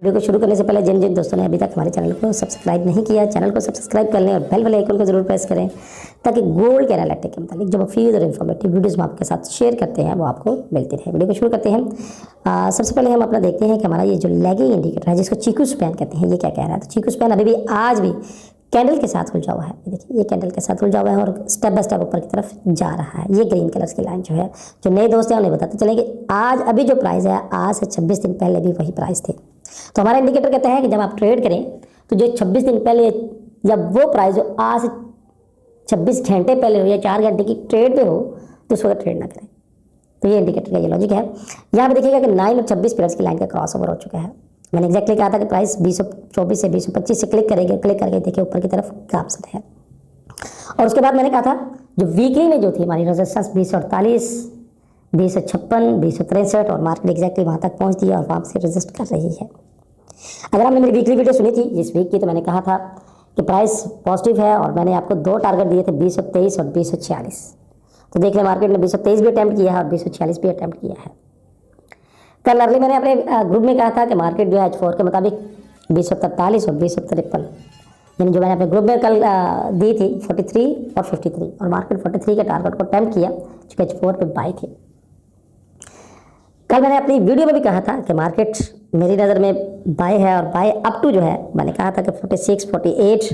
Video को शुरू करने से पहले जिन जिन दोस्तों ने अभी तक हमारे चैनल को सब्सक्राइब नहीं किया, चैनल को सब्सक्राइब कर लें और बेल वाले आइकन को जरूर प्रेस करें ताकि गोल्ड के एनालिटिक के मतलब जो मफीद और इन्फॉर्मेटिव वीडियोस हम आपके साथ शेयर करते हैं वो आपको मिलती रहे। वीडियो को शुरू करते हैं। सबसे पहले हम अपना देखते हैं कि हमारा ये जो लैगिंग इंडिकेटर है जिसको चीकू स्पैन कहते हैं, ये क्या कह रहा है। तो चीकू स्पैन अभी भी आज भी कैंडल के साथ उलझा हुआ है। ये देखिए, ये कैंडल के साथ उलझा हुआ है और स्टेप बाय स्टेप ऊपर की तरफ जा रहा है। ये ग्रीन कलर की लाइन जो है, जो नए दोस्त हैं उन्हें बताते चलें कि आज अभी जो प्राइस है आज से 26 दिन पहले भी वही प्राइस थे। तो हमारा इंडिकेटर कहता है कि जब आप ट्रेड करें तो जो 26 दिन पहले जब वो प्राइस जो आज 26 घंटे पहले हो या 4 घंटे की ट्रेड पे हो तो उस वक्त ट्रेड ना करें। तो ये इंडिकेटर का ये लॉजिक है। यहाँ पे देखिएगा कि 9 और 26 पीरियड्स की लाइन का क्रॉस ओवर हो चुका है। मैंने एग्जैक्टली कहा था कि प्राइस 224 से 225 से क्लिक करेंगे, क्लिक करके देखिए ऊपर की तरफ गामसद है। और उसके बाद मैंने कहा था जो वीकली में जो थी हमारी रेजिस्टेंस 248, 256, 263 और मार्केट एग्जैक्टली वहाँ तक पहुँच दिया और वहाँ से रेजिस्ट कर रही है। अगर आपने मेरी वीकली वीडियो सुनी थी इस वीक की तो मैंने कहा था कि प्राइस पॉजिटिव है और मैंने आपको 2 टारगेट दिए थे 223 और 246। तो देख लें मार्केट ने 223 भी अटैम्प्ट किया है और 246 भी अटैम्प्ट किया है। कल अर्ली मैंने अपने ग्रुप में कहा था कि मार्केट जो है H4 के मुताबिक 243 और 253 यानी जो मैंने अपने ग्रुप में कल दी थी 43 और 53 और मार्केट 43 के टारगेट को अटैम्प्ट किया जो H4 पे बाई थी। कल मैंने अपनी वीडियो में भी कहा था कि मार्केट मेरी नज़र में बाय है और बाय अप टू जो है मैंने कहा था कि 46, 48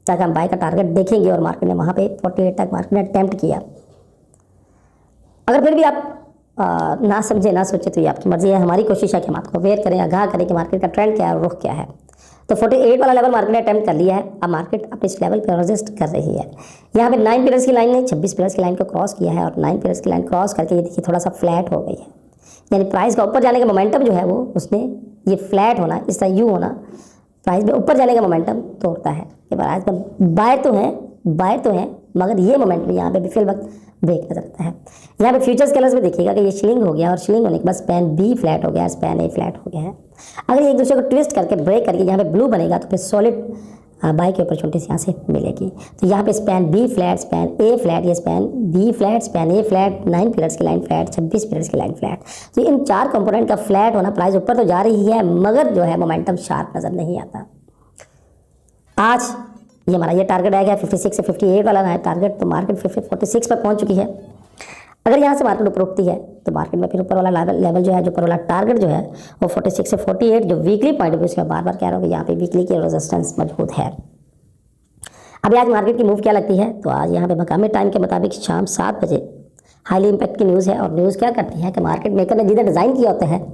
तक हम बाय का टारगेट देखेंगे और मार्केट ने वहाँ पे 48 तक मार्केट ने अटैम्प्ट किया। अगर फिर भी आप ना समझे ना सोचे तो ये आपकी मर्जी है। हमारी कोशिश है कि हम आपको अवेयर करें, आगाह करें कि मार्केट का ट्रेंड क्या है और रुख क्या है। तो 48 वाला लेवल मार्केट ने अटैम्प्ट कर लिया है। अब मार्केट अपने इस लेवल पर रेजिस्ट कर रही है। यहाँ पे 9 पीरियड्स की लाइन ने 26 पीरियड्स की लाइन को क्रॉस किया है और 9 पीरियड्स की लाइन क्रॉस करके ये देखिए थोड़ा सा फ्लैट हो गई है। यानी प्राइस का ऊपर जाने का मोमेंटम जो है वो उसने ये फ्लैट होना, इस तरह यू होना, प्राइस में ऊपर जाने का मोमेंटम तोड़ता है कि प्राइस में बाय तो है मगर ये मोमेंटम यहाँ पे भी फिल वक्त ब्रेक नजर आता है। यहाँ पे फ्यूचर्स कलर्स में देखिएगा कि ये शिलिंग हो गया और शिलिंग होने के बाद स्पैन बी फ्लैट हो गया, स्पैन ए फ्लैट हो गया है। अगर ये एक दूसरे को ट्विस्ट करके ब्रेक करके यहाँ पे ब्लू बनेगा तो फिर सॉलिड बाई की अपॉर्चुनिटीज यहाँ से मिलेगी। तो यहाँ पे स्पैन बी फ्लैट, स्पैन ए फ्लैट, ये स्पैन बी फ्लैट, स्पैन ए फ्लैट, 9 पीरियड्स की लाइन फ्लैट, 26 पीरियड्स की लाइन फ्लैट। तो इन 4 कंपोनेंट का फ्लैट होना, प्राइस ऊपर तो जा रही है मगर जो है मोमेंटम शार्प नजर नहीं आता। आज ये हमारा ये टारगेट आएगा 56 से 58 वाला है टारगेट, तो मार्केट 46 पर पहुंच चुकी है। अगर यहाँ से मार्केट ऊपर उठती है तो मार्केट में फिर ऊपर वाला लेवल जो है, जो ऊपर वाला टारगेट जो है वो 46 से 48 जो वीकली पॉइंट ऑफ व्यू से बार बार कह रहा हूँ कि यहाँ पे वीकली की रेजिस्टेंस मजबूत है। अभी आज मार्केट की मूव क्या लगती है तो आज यहाँ पे मकामी टाइम के मुताबिक शाम 7 बजे हाईली इम्पैक्ट की न्यूज़ है और न्यूज़ क्या करती है कि मार्केट मेकर ने जिधर डिज़ाइन किया होता है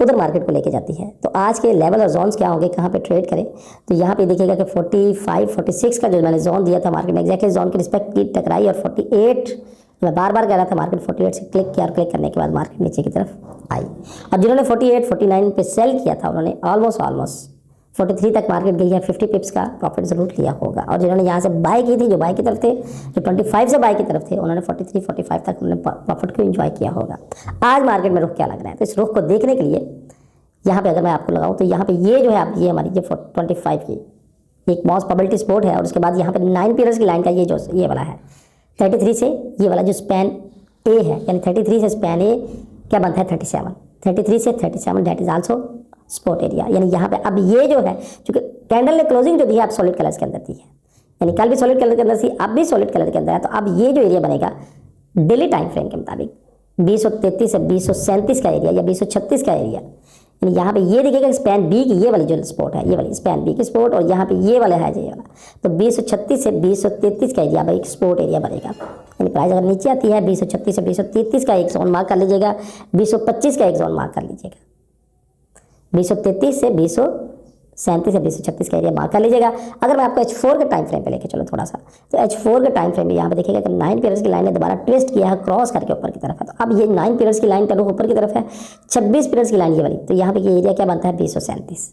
उधर मार्केट को लेके जाती है। तो आज के लेवल और जोन्स क्या होंगे, कहाँ पे ट्रेड करें, तो यहाँ पे देखिएगा कि 45, 46 का जो मैंने जोन दिया था मार्केट में एग्जैक्टली जोन की रिस्पेक्ट की टकराई और 48 मैं बार बार कह रहा था मार्केट 48 से क्लिक किया और क्लिक करने के बाद मार्केट नीचे की तरफ आई। अब जिन्होंने 48, 49 पे सेल किया था उन्होंने ऑलमोस्ट 43 तक मार्केट गई है, 50 पिप्स का प्रॉफिट जरूर लिया होगा। और जिन्होंने यहाँ से बाय की थी, जो बाय की तरफ थे, जो 25 से बाय की तरफ थे, उन्होंने 43, 45 तक उन्होंने प्रॉफिट को एंजॉय किया होगा। आज मार्केट में रुख क्या लग रहा है, तो इस रुख को देखने के लिए यहाँ पे अगर मैं आपको लगाऊँ तो यहाँ पे ये जो है आप ये हमारी ये 25 की एक मॉस प्रोबेबिलिटी सपोर्ट है और उसके बाद यहाँ पे 9 पीरियड्स की लाइन का ये जो ये वाला है 33 से ये वाला जो स्पैन ए है, यानी 33 से स्पैन ए क्या बनता है 33 से 37 that is also spot area. यानी यहाँ पे अब ये जो है चूंकि कैंडल ने क्लोजिंग जो दी है आप सॉलिड कलर्स के अंदर दी है, यानी कल भी सॉलिड कलर के अंदर थी, अब भी सॉलिड कलर के अंदर है। तो अब ये जो एरिया बनेगा डेली टाइम फ्रेम के मुताबिक 233 से 237 का एरिया या 236 का एरिया, यानी यहाँ पे ये देखिएगा स्पैन बी की ये वाली जो स्पॉट है, ये वाली स्पैन बी की स्पॉट और यहाँ पे ये वाला है ये वाला, तो 236 से 233 का एरिया भाई एक स्पॉट एरिया बनेगा। यानी प्राइस अगर नीचे आती है 236 से 233 का एक जोन मार्क कर लीजिएगा, 225 का एक जोन मार्क कर लीजिएगा, 233 से 237 से 236 का एरिया मार्क कर लीजिएगा। अगर मैं आपको H4 के टाइम फ्रेम पे लेके चलो थोड़ा सा, तो H4 के टाइम फ्रेम में यहाँ पे देखिएगा कि 9 पीरियड्स की लाइन ने दोबारा ट्विस्ट किया है, क्रॉस करके ऊपर की तरफ है। तो अब ये 9 पीरियड्स की लाइन का रुख ऊपर की तरफ है, 26 पीरियड्स की लाइन ये वाली, तो यहाँ पे ये एरिया क्या बनता है 237,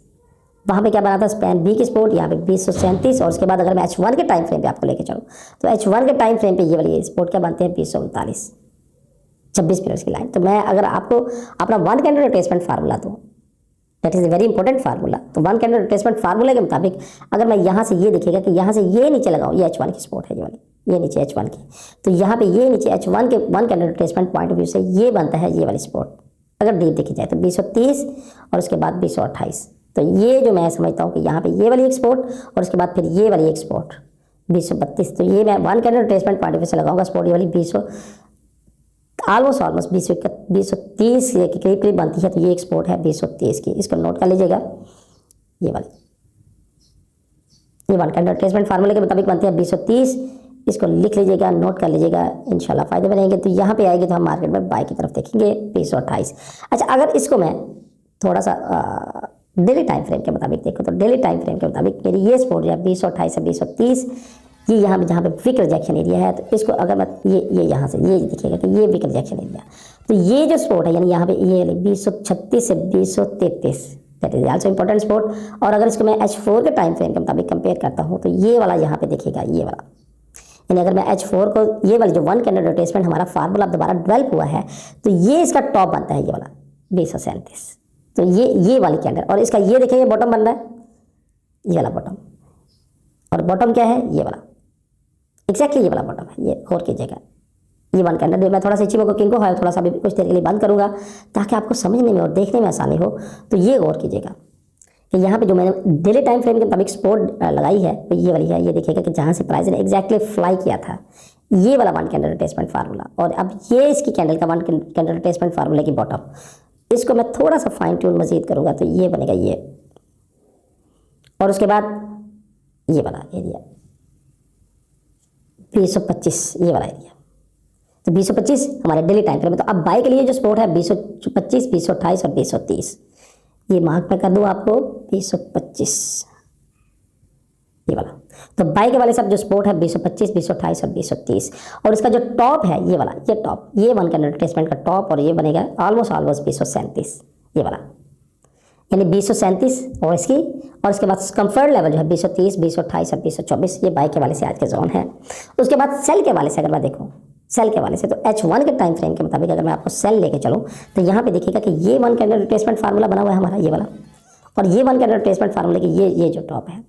वहाँ पे क्या बना था स्पैन बी की स्पोर्ट, यहाँ पे 237 और उसके बाद अगर मैं H1 के टाइम फ्रेम पे आपको लेके चलूँ तो H1 के टाइम फ्रेम पे ये वाली स्पोर्ट क्या बनते हैं 239, 26 पीरियड्स की लाइन। तो मैं अगर आपको अपना 1 कैंडल रिट्रेसमेंट फार्मूला दूँ, that is a very important formula, तो 1 कैंडल रिट्रेसमेंट फार्मूले के मुताबिक अगर मैं यहाँ से ये देखिएगा कि यहाँ से ये नीचे लगाऊँ, ये H1 की स्पोर्ट है ये वाली, ये नीचे H1 की, तो यहाँ पे ये नीचे H1 के 1 candle retracement point of view से ये बनता है ये वाली स्पोर्ट अगर डीप देखी जाए तो 2030 और उसके बाद 2028। तो ये जो मैं समझता हूँ कि यहाँ पे ये वाली एक्सपोर्ट और उसके बाद फिर ये वाली एक्सपोर्ट 2032। तो ये मैं 1 candle retracement point of view से लगाऊंगा स्पोर्ट ये वाली 20 ऑलमोस्ट 2030 के करीब करीब बनती है। तो ये एक्सपोर्ट है 2030 की, इसको नोट कर लीजिएगा। ये वाली ये 1 कैंडल रिट्रेसमेंट फार्मूले के मुताबिक बनती है 2030, इसको लिख लीजिएगा, नोट कर लीजिएगा, इंशाल्लाह फायदे में रहेंगे। तो यहाँ पे आएगी तो हम मार्केट में बाय की तरफ देखेंगे 2028। अच्छा, अगर इसको मैं थोड़ा सा डेली टाइम फ्रेम के मुताबिक देखो तो डेली टाइम फ्रेम के मुताबिक मेरी ये सपोर्ट जो है 2028 से 2030, ये यहाँ पे जहाँ पे विक रिजेक्शन एरिया है, तो इसको अगर मैं ये यहाँ से ये देखिएगा कि ये विक रिजेक्शन एरिया, तो ये जो सपोर्ट है यानी यहाँ पे ये 2036 से 2033, that is also important support. और अगर इसको मैं H4 के टाइम फ्रेम के मुताबिक कंपेयर करता हूँ तो ये वाला यहाँ पे देखिएगा, ये वाला यानी अगर मैं H4 को ये वाली जो 1 कैंडल रोटेशनल हमारा फार्मूला दोबारा डेवलप हुआ है तो ये इसका टॉप बनता है, ये वाला 2037। तो ये वाली कैंडल, और इसका ये देखिए बॉटम बन रहा है, ये वाला बॉटम, और बॉटम क्या है ये वाला, एग्जैक्टली ये वाला बॉटम है। ये गौर कीजिएगा, ये 1 कैंडल। मैं थोड़ा सा इचिमोको किंको है थोड़ा सा भी कुछ देर के लिए बंद करूंगा ताकि आपको समझने में और देखने में आसानी हो। तो ये गौर कीजिएगा कि यहाँ पे जो मैंने डेली टाइम फ्रेम के मुताबिक सपोर्ट लगाई है तो ये वाली है। ये देखिएगा कि जहाँ से प्राइस ने एग्जैक्टली फ्लाई किया था, ये वाला 1 कैंडल रिट्रेसमेंट फार्मूला, और अब ये इसकी कैंडल का 1 कैंडल रिट्रेसमेंट फार्मूले की बॉटम, इसको मैं थोड़ा सा फाइन ट्यून मजीद करूँगा तो ये बनेगा ये, और उसके बाद ये वाला एरिया 2025, ये वाला एरिया। तो 2025 हमारे डेली टाइम फ्रेम में। तो अब बाय के लिए जो सपोर्ट है 2025, 2028 और 2030, ये मार्क में कर दूँ आपको 2025 ये वाला। तो बाय के वाले सब जो सपोर्ट है 2025, 2028 और 2030, और इसका जो टॉप है ये वाला, ये टॉप, ये 1 कैंडल रिट्रेसमेंट का टॉप, और ये बनेगा ऑलमोस्ट 2037 ये वाला, यानी 2037 और इसकी, और इसके बाद कंफर्ट लेवल जो है 2030, 2028 और 2024, ये बाय के वाले से आज के जोन है। उसके बाद सेल के वाले से अगर मैं देखूँ, सेल के वाले से तो H1 के टाइम फ्रेम के मुताबिक अगर मैं आपको सेल लेके चलूँ तो यहाँ पे देखिएगा कि ये 1 कैंडल रिट्रेसमेंट फार्मूला बना हुआ है हमारा ये वाला, और ये 1 कैंडल रिट्रेसमेंट फार्मूले की ये जो टॉप है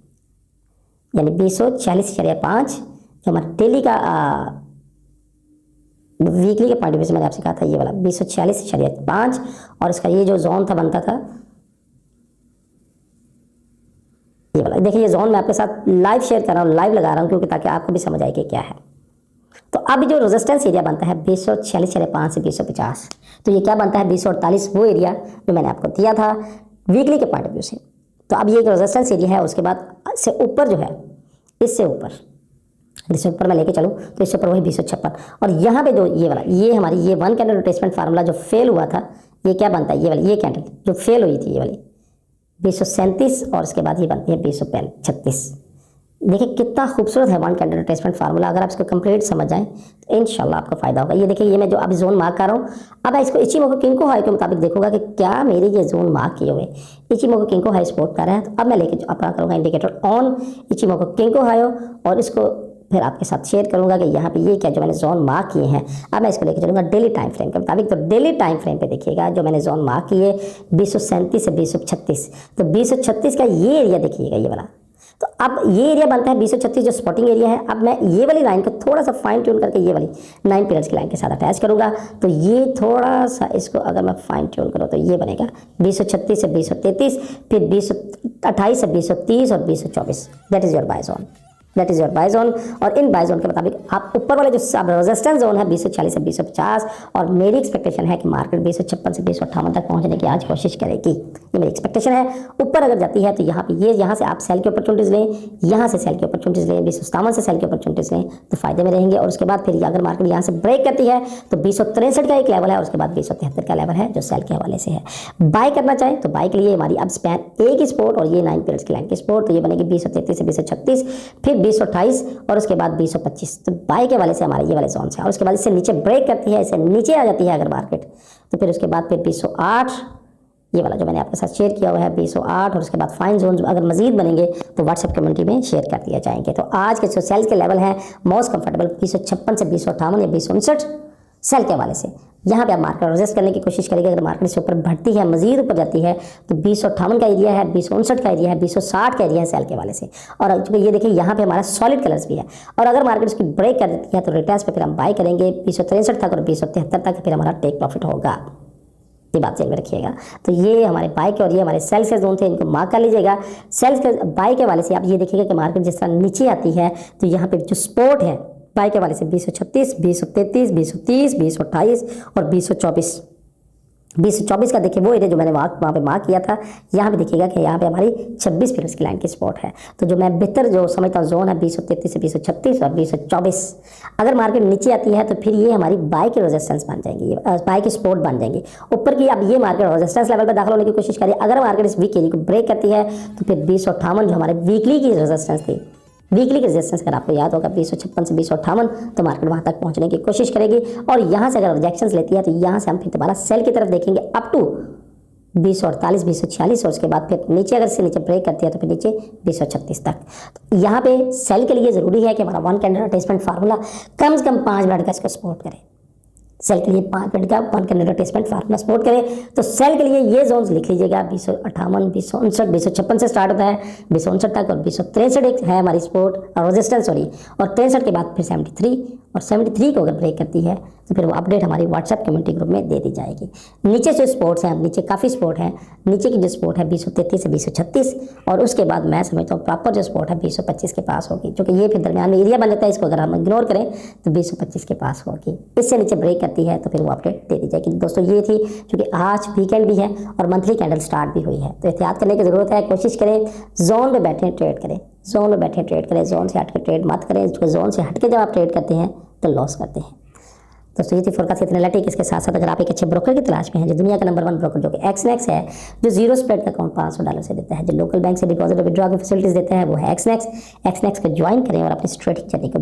यानी 240.5 जो हमारा डेली का वीकली के पॉइंट ऑफ व्यू से मैंने आपसे कहा था ये वाला 240.5, और इसका ये जो जोन था बनता था ये वाला। देखिए ये जोन मैं आपके साथ लाइव शेयर कर रहा हूँ, लाइव लगा रहा हूँ क्योंकि ताकि आपको भी समझ आए कि क्या है। तो अब जो रेजिस्टेंस एरिया बनता है 240.5 से 250, तो ये क्या बनता है 248, वो एरिया जो मैंने आपको दिया था वीकली के पॉइंट ऑफ व्यू से। तो अब ये एक रेजिस्टेंस एरिया है, उसके बाद से ऊपर जो है, इससे ऊपर, इससे ऊपर मैं लेके चलूँ तो इससे ऊपर वही 256, और यहाँ पे जो ये वाला, ये हमारी ये 1 कैंडल रिट्रेसमेंट फार्मूला जो फेल हुआ था, ये क्या बनता है ये वाली, ये कैंडल जो फेल हुई थी ये वाली 237, और उसके बाद ये बनती है 236। देखिए कितना खूबसूरत है 1 कैंडल रिट्रेसमेंट फार्मूला। अगर आप इसको कंप्लीट समझ जाएं तो इंशाल्लाह आपको फायदा होगा। ये देखिए ये मैं जो अभी जोन मार्क कर रहा हूँ, अब मैं इसको इचिमोको किंको हाई के मुताबिक देखूंगा कि क्या मेरे ये जोन मार्क किए हुए इचिमोको किंको हाई सपोर्ट कर रहा है। तो अब मैं लेके अपना करूँगा indicator on Ichimoku Kinko high, और इसको फिर आपके साथ शेयर करूंगा कि यहाँ पे ये क्या जो मैंने जोन मार्क किए हैं, अब मैं इसको लेकर चलूँगा डेली टाइम फ्रेम के मुताबिक। तो डेली टाइम फ्रेम पे देखिएगा जो मैंने जोन मार्क किए 237 से 236, तो 236 का ये एरिया देखिएगा ये वाला। तो अब ये एरिया बनता है 236 जो स्पॉटिंग एरिया है। अब मैं ये वाली लाइन को थोड़ा सा फाइन ट्यून करके ये वाली 9 पीरियड्स की लाइन के साथ अटैच करूंगा, तो ये थोड़ा सा इसको अगर मैं फाइन ट्यून करूँ तो ये बनेगा 236 से 233, फिर 228 से 230 और 224, that is your buy zone, that is your buy zone. और इन बाय जोन के मुताबिक आप ऊपर वाले जो सब रेजिस्टेंस जोन है 240 से 250, और मेरी एक्सपेक्टेशन है कि मार्केट 256 से 258 तक पहुंचने की आज कोशिश करेगी, ये मेरी एक्सपेक्टेशन है। ऊपर अगर जाती है तो यहाँ पे ये यहाँ से आप सेल की अपॉर्चुनिटीज लें, यहाँ से सेल की अपॉर्चुनिटीज लें, 257 से सेल की अपॉर्चुनिटीज लें तो फायदे में रहेंगे। और उसके बाद फिर अगर मार्केट यहाँ से ब्रेक करती है तो 263 का एक लेवल है, और उसके बाद 273 का लेवल है जो सेल के हवाले से है। बाय करना चाहें तो बाय के लिए हमारी अब स्पैन एक ही सपोर्ट और ये 9 पीरियड्स की लाइन की सपोर्ट, तो ये बनेगी 233 से 236, फिर 228 और उसके बाद 225। तो बाय के वाले से हमारे ये वाले जोन से, और उसके बाद इससे नीचे ब्रेक करती है, इससे नीचे आ जाती है अगर मार्केट, तो फिर उसके बाद फिर 208 ये वाला जो मैंने आपके साथ शेयर किया हुआ है 208, और उसके बाद फाइन जोन अगर मजीद बनेंगे तो व्हाट्सएप कम्युनिटी में शेयर कर दिया जाएंगे। तो आज के जो सेल्स के लेवल है मोस्ट कंफर्टेबल 256 से 258 या 259 सेल के हवाले से, यहाँ पे आप मार्केट रेजिस्ट करने की कोशिश करेंगे। अगर मार्केट से ऊपर बढ़ती है, मजीद ऊपर जाती है तो 258 का एरिया है, 259 का एरिया है, 260 का एरिया है सेल के वाले से। और चूंकि ये देखिए यहाँ पे हमारा सॉलिड कलर्स भी है, और अगर मार्केट इसकी ब्रेक कर देती है तो रिटेस्ट पे फिर हम बाय करेंगे 263 तक और 273 तक, फिर हमारा टेक प्रॉफिट होगा। ये बात ध्यान में रखिएगा। तो ये हमारे बाय के और ये हमारे सेल्स के जोन थे, इनको मार्क कर लीजिएगा। सेल्स के बाय के वाले से आप ये देखिएगा कि मार्केट जिस तरह नीचे आती है तो यहाँ पे जो सपोर्ट है बाय के वाले से 2036, 2033, 2030, 2028 और 2024 2024 का देखिए वो एरिया जो मैंने वहाँ पे मार्क किया था, यहाँ पे देखिएगा कि यहाँ पे हमारी 26 पीरियड्स की लाइन की सपोर्ट है। तो जो मैं बेहतर जो समझता हूँ जोन है 2033 से 2036 और 2024। अगर मार्केट नीचे आती है तो फिर ये हमारी बाय की रेजिस्टेंस बन जाएंगी, ये बाय की सपोर्ट बन जाएंगी। ऊपर की अब ये मार्केट रेजिस्टेंस लेवल पर दाखिल होने की कोशिश करिए। अगर मार्केट इस वीक एरिया को ब्रेक करती है तो फिर 2058 जो हमारे वीकली की रेजिस्टेंस थी, वीकली की रेजिस्टेंस अगर आपको याद होगा 256 से 258, तो मार्केट वहां तक पहुंचने की कोशिश करेगी। और यहां से अगर रिजेक्शंस लेती है तो यहां से हम फिर दोबारा सेल की तरफ देखेंगे अप टू 2048, 2046 और उसके बाद फिर नीचे अगर से नीचे ब्रेक करती है तो फिर नीचे 2036 तक। तो यहाँ पे सेल के लिए जरूरी है कि हमारा 1 कैंडल अटैचमेंट फार्मूला कम से कम 5 मिनट का इसको सपोर्ट करे। सेल के लिए 5 मिनट का 1 कैंडल अटैचमेंट फार्मूला सपोर्ट करे। तो सेल के लिए ये जोन्स लिख लीजिएगा, 258, 259, 256 से स्टार्ट होता है 259 तक, और 263 है हमारी सपोर्ट और रेजिस्टेंस सॉरी, और 63 के बाद फिर 73, और 73 को अगर ब्रेक करती है तो फिर वो अपडेट हमारी व्हाट्सएप कम्युनिटी ग्रुप में दे दी जाएगी। नीचे जो स्पोर्ट्स हैं, नीचे काफ़ी स्पोर्ट है, नीचे की जो स्पोर्ट है 233 से 236, और उसके बाद मैं समझता हूँ प्रॉपर जो स्पोर्ट है 225 के पास होगी, क्योंकि ये फिर दरमियान में एरिया बन जाता है। इसको अगर हम इग्नोर करें तो 225 के पास होगी। इससे नीचे ब्रेक करती है तो फिर वो अपडेट दे दी जाएगी। दोस्तों ये थी, क्योंकि आज वीकेंड भी है और मंथली कैंडल स्टार्ट भी हुई है, तो एहतियात करने की ज़रूरत है। कोशिश करें जोन में बैठे ट्रेड करें, जोन में बैठे ट्रेड करें, जोन से हट के ट्रेड मत करें। जोन से हट के जब आप ट्रेड करते हैं तो लॉस करते हैं। दोस्तों ये थी फोरकास्ट एनालिटिक। इसके साथ साथ अगर आप एक अच्छे ब्रोकर की तलाश में हैं, जो दुनिया का नंबर 1 ब्रोकर जो कि एक्सनेक्स है, जो जीरो स्प्रेड का अकाउंट $500 से देता है, जो लोकल बैंक से डिपॉजिट और विड्रॉ की फैसिलिटीज देता है, वो है एक्सनेक्स। एक्सनेक्स को ज्वाइन करें और अपनी स्ट्रेटेजिक जर्नी को